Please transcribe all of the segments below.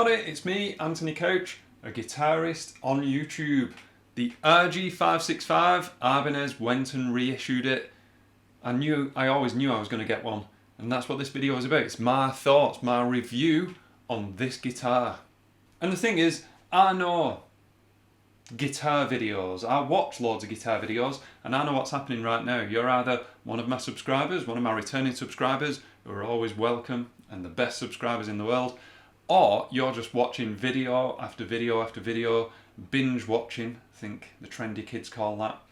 everybody, it's me, Anthony Couch, a guitarist on YouTube. The RG565, Ibanez went and reissued it. I always knew I was going to get one, and that's what this video is about. It's my thoughts, my review on this guitar. And the thing is, I know guitar videos, I watch loads of guitar videos, and I know what's happening right now. You're either one of my subscribers, one of my returning subscribers, who are always welcome and the best subscribers in the world, or you're just watching video after video after video, binge watching, I think the trendy kids call that.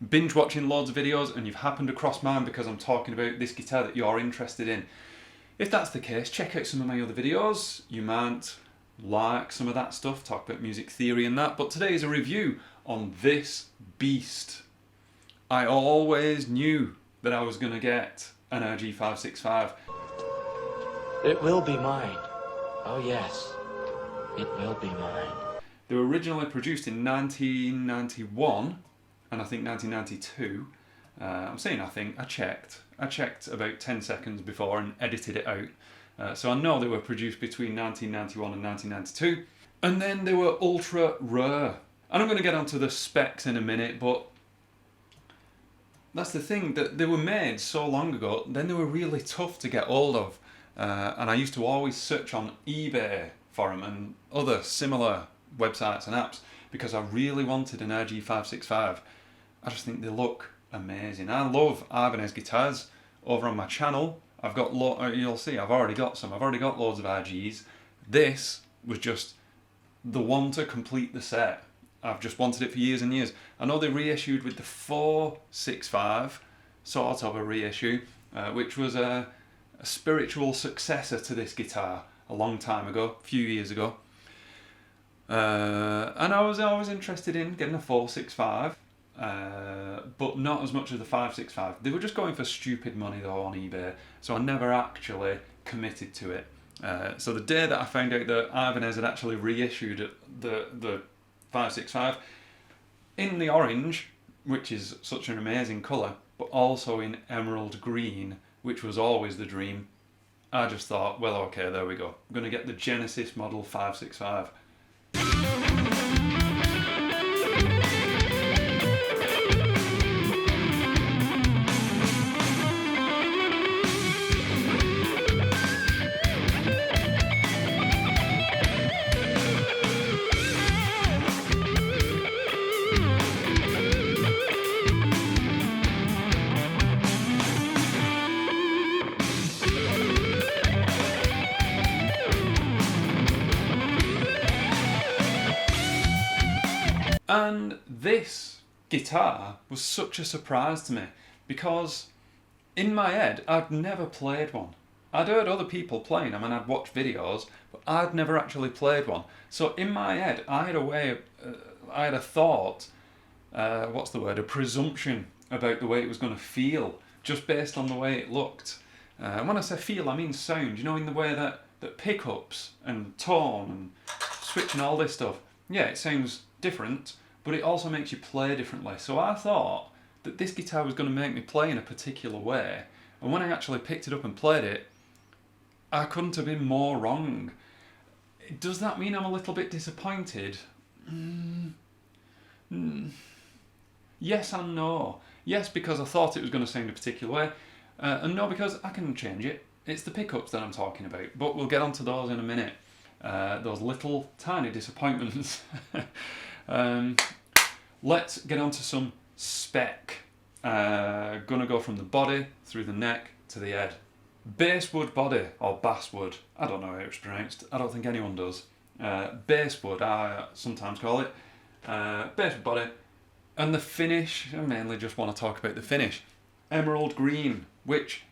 Binge watching loads of videos, and you've happened across mine because I'm talking about this guitar that you're interested in. If that's the case, check out some of my other videos. You might like some of that stuff, talk about music theory and that, but today is a review on this beast. I always knew that I was going to get an RG565. It will be mine. Oh yes, it will be mine. They were originally produced in 1991 and I think 1992. I'm saying I think, I checked about 10 seconds before and edited it out. So I know they were produced between 1991 and 1992. And then they were ultra rare. And I'm going to get onto the specs in a minute, but that's the thing, that they were made so long ago, then they were really tough to get hold of. And I used to always search on eBay for them and other similar websites and apps because I really wanted an RG565. I just think they look amazing. I love Ibanez guitars. Over on my channel, I've got you'll see I've already got some. I've already got loads of RGs. This was just the one to complete the set. I've just wanted it for years and years. I know they reissued with the 465, sort of a reissue, which was a spiritual successor to this guitar a long time ago, a few years ago. And I was always interested in getting a 465, but not as much as the 565. They were just going for stupid money though on eBay, so I never actually committed to it. So the day that I found out that Ibanez had actually reissued the 565 in the orange, which is such an amazing colour, but also in emerald green, which was always the dream, I just thought, well, okay, there we go. I'm going to get the Genesis model 565. And this guitar was such a surprise to me because in my head I'd never played one. I'd heard other people playing them and I'd watched videos, but I'd never actually played one. So in my head I had a thought, what's the word, a presumption about the way it was going to feel just based on the way it looked. And when I say feel, I mean sound, you know, in the way that pickups and tone and switch and all this stuff, yeah, it sounds different, but it also makes you play differently. So I thought that this guitar was going to make me play in a particular way, and when I actually picked it up and played it, I couldn't have been more wrong. Does that mean I'm a little bit disappointed? Yes and no. Yes, because I thought it was going to sound a particular way, and no, because I can change it. It's the pickups that I'm talking about, but we'll get onto those in a minute. Those little tiny disappointments. Let's get on to some spec. Gonna go from the body through the neck to the head. Basswood body, or basswood, I don't know how it's pronounced, I don't think anyone does. Basswood, I sometimes call it. Basswood body. And the finish, I mainly just want to talk about the finish. Emerald green, which,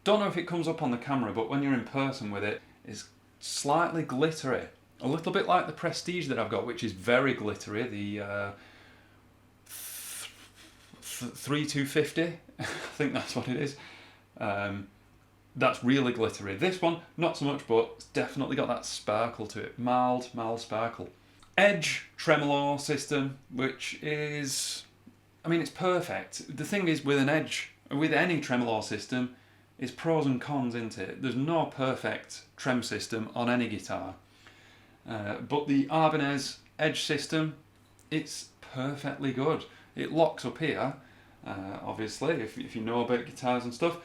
don't know if it comes up on the camera, but when you're in person with it, is slightly glittery. A little bit like the Prestige that I've got, which is very glittery, the 3250, I think that's what it is. That's really glittery. This one, not so much, but it's definitely got that sparkle to it. Mild sparkle. Edge Tremolo system, which is, I mean, it's perfect. The thing is with an Edge, with any tremolo system, It's pros and cons, isn't it? There's no perfect trem system on any guitar. But the Ibanez Edge system, it's perfectly good. It locks up here, obviously, if you know about guitars and stuff.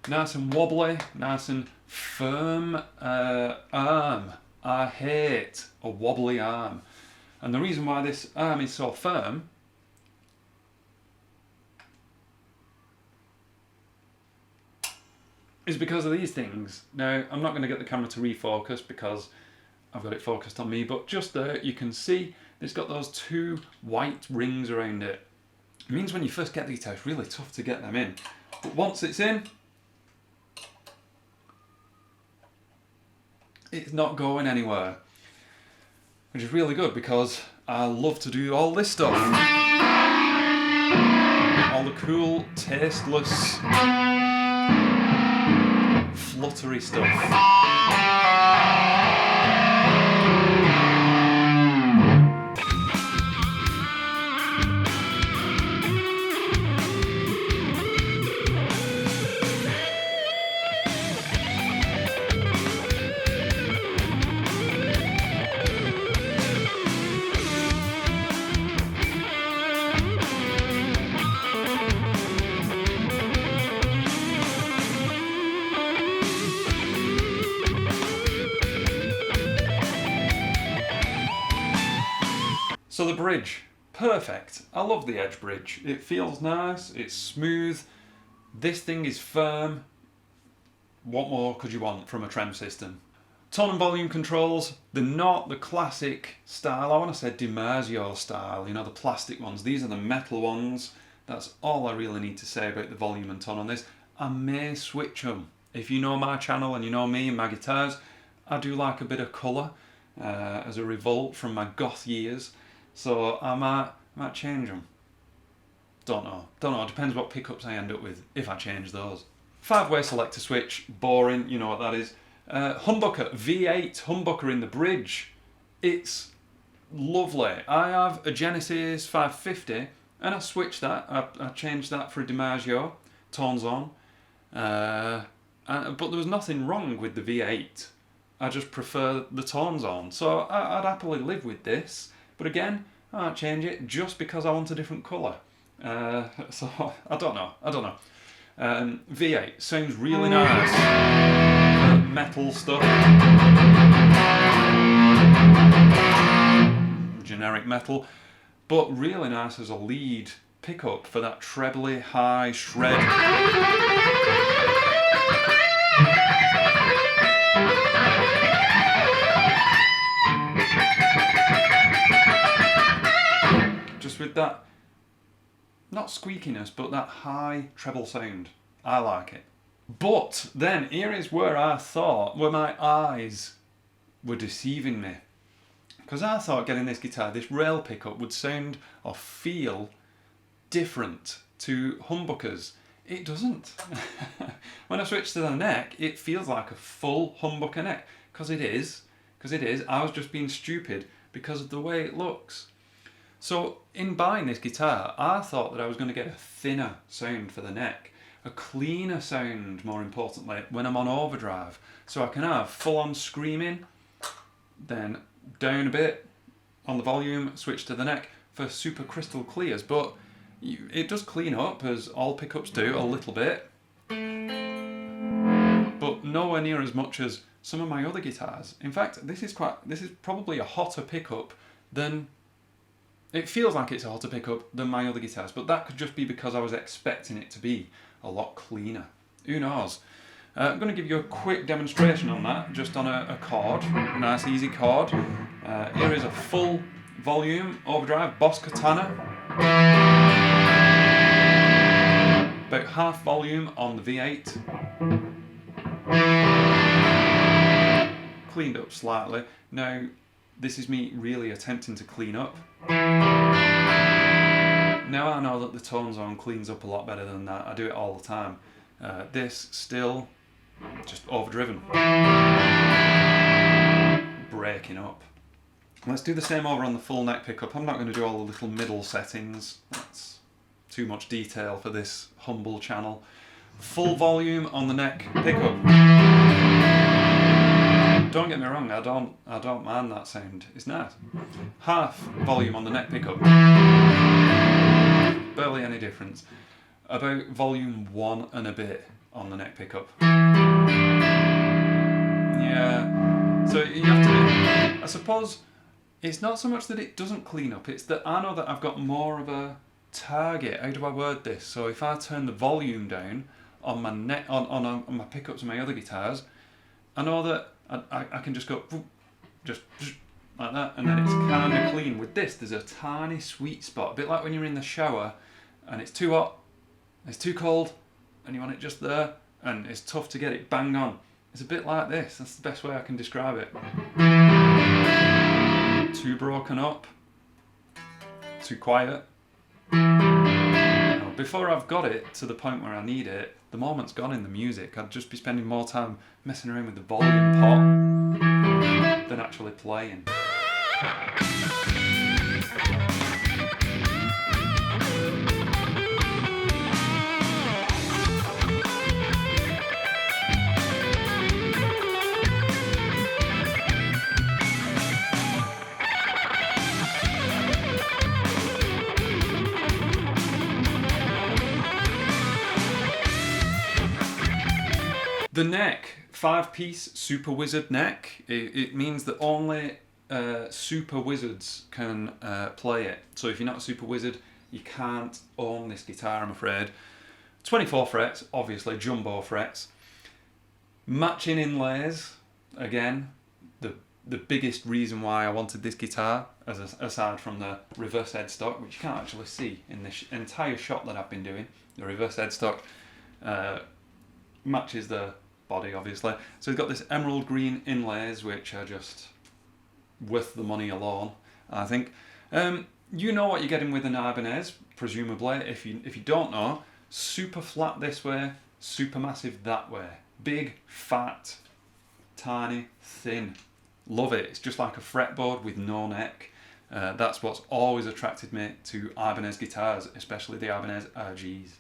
Nice and wobbly, nice and firm arm. I hate a wobbly arm. And the reason why this arm is so firm is because of these things. Now, I'm not going to get the camera to refocus because I've got it focused on me, but just there you can see it's got those two white rings around it. It means when you first get the guitar, it's really tough to get them in. But once it's in, it's not going anywhere. Which is really good because I love to do all this stuff. All the cool, tasteless, fluttery stuff. So the bridge, perfect. I love the Edge bridge. It feels nice, it's smooth. This thing is firm. What more could you want from a trem system? Tone and volume controls, they're not the classic style. I want to say DiMarzio style, you know, the plastic ones. These are the metal ones. That's all I really need to say about the volume and tone on this. I may switch them. If you know my channel and you know me and my guitars, I do like a bit of colour as a revolt from my goth years. So I might change them. Don't know. Depends what pickups I end up with if I change those. 5-way selector switch, boring, you know what that is. Humbucker, V8 humbucker in the bridge. It's lovely. I have a Genesis 550 and I switched that. I changed that for a DiMarzio, tones on. But there was nothing wrong with the V8. I just prefer the tones on. So I'd happily live with this. But again, I might change it just because I want a different colour. So I don't know. V8 sounds really nice. Metal stuff. Generic metal. But really nice as a lead pickup for that trebly high shred. Just with that, not squeakiness, but that high treble sound. I like it. But then here is where I thought, where my eyes were deceiving me. Because I thought getting this guitar, this rail pickup would sound or feel different to humbuckers. It doesn't. When I switch to the neck, it feels like a full humbucker neck. Because it is. I was just being stupid because of the way it looks. So in buying this guitar, I thought that I was going to get a thinner sound for the neck, a cleaner sound, more importantly, when I'm on overdrive. So I can have full-on screaming, then down a bit on the volume, switch to the neck for super crystal clears. But it does clean up, as all pickups do, a little bit, but nowhere near as much as some of my other guitars. In fact, this is probably a hotter pickup than... It feels like it's a hotter pickup than my other guitars, but that could just be because I was expecting it to be a lot cleaner. Who knows? I'm going to give you a quick demonstration on that, just on a chord, a nice easy chord. Here is a full volume overdrive, Boss Katana. About half volume on the V8. Cleaned up slightly. Now, this is me really attempting to clean up. Now I know that the tone zone cleans up a lot better than that. I do it all the time. This still just overdriven. Breaking up. Let's do the same over on the full neck pickup. I'm not going to do all the little middle settings. That's too much detail for this humble channel. Full volume on the neck pickup. Don't get me wrong, I don't mind that sound. It's nice. Half volume on the neck pickup. Barely any difference. About volume 1 and a bit on the neck pickup. Yeah. So you have to, I suppose, it's not so much that it doesn't clean up, it's that I know that I've got more of a target. How do I word this? So if I turn the volume down on my neck, on my pickups and my other guitars, I know that I can just go, just like that, and then it's kind of clean. With this, there's a tiny sweet spot, a bit like when you're in the shower and it's too hot, it's too cold, and you want it just there, and it's tough to get it bang on. It's a bit like this. That's the best way I can describe it. Too broken up, too quiet. Before I've got it to the point where I need it, the moment's gone in the music. I'd just be spending more time messing around with the volume pot than actually playing. The neck, 5-piece Super Wizard neck. It means that only Super Wizards can play it. So if you're not a Super Wizard, you can't own this guitar, I'm afraid. 24 frets, obviously, jumbo frets. Matching inlays, again, the biggest reason why I wanted this guitar, aside from the reverse headstock, which you can't actually see in this entire shot that I've been doing. The reverse headstock matches the body, obviously. So we've got this emerald green inlays, which are just worth the money alone, I think. You know what you're getting with an Ibanez, presumably. If you don't know, super flat this way, super massive that way. Big, fat, tiny, thin. Love it. It's just like a fretboard with no neck. That's what's always attracted me to Ibanez guitars, especially the Ibanez RGs.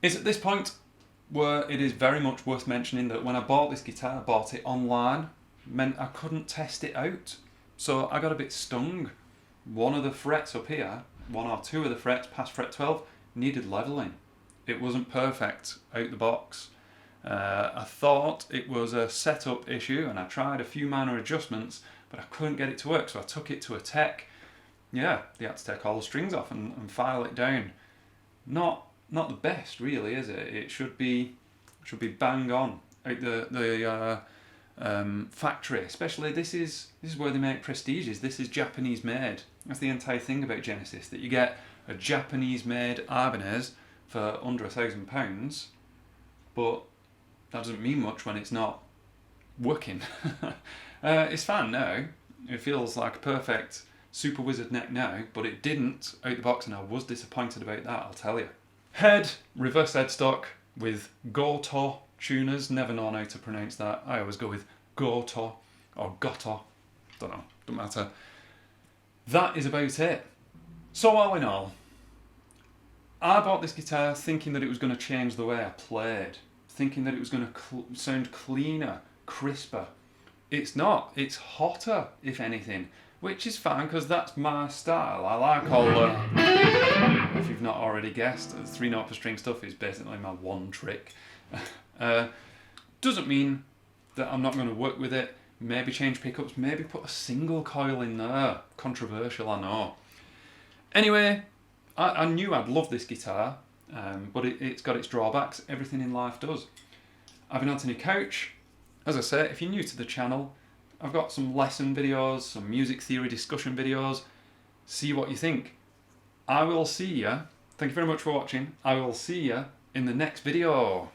It's at this point where it is very much worth mentioning that when I bought this guitar, I bought it online, meant I couldn't test it out. So I got a bit stung. One of the frets up here, one or two of the frets past fret 12, needed leveling. It wasn't perfect out the box. I thought it was a setup issue and I tried a few minor adjustments, but I couldn't get it to work, so I took it to a tech. Yeah, they had to take all the strings off and file it down. Not the best, really, is it? It should be bang on out the factory. Especially this is where they make Prestiges. This is Japanese made. That's the entire thing about Genesis, that you get a Japanese made Ibanez for under £1,000, but that doesn't mean much when it's not working. It's fine now. It feels like a perfect Super Wizard neck now, but it didn't out the box, and I was disappointed about that, I'll tell you. Head, reverse headstock with Goto tuners. Never known how to pronounce that. I always go with Goto or Goto. Don't know, don't matter. That is about it. So all in all, I bought this guitar thinking that it was going to change the way I played, thinking that it was going to sound cleaner, crisper. It's not. It's hotter, if anything, which is fine because that's my style. I like all the, if you've not already guessed, 3/0 per string stuff is basically my one trick. Doesn't mean that I'm not going to work with it, maybe change pickups, maybe put a single coil in there. Controversial, I know. Anyway, I knew I'd love this guitar, but it's got its drawbacks. Everything in life does. I've been Anthony Couch. As I say, if you're new to the channel, I've got some lesson videos, some music theory discussion videos. See what you think. I will see you. Thank you very much for watching. I will see you in the next video.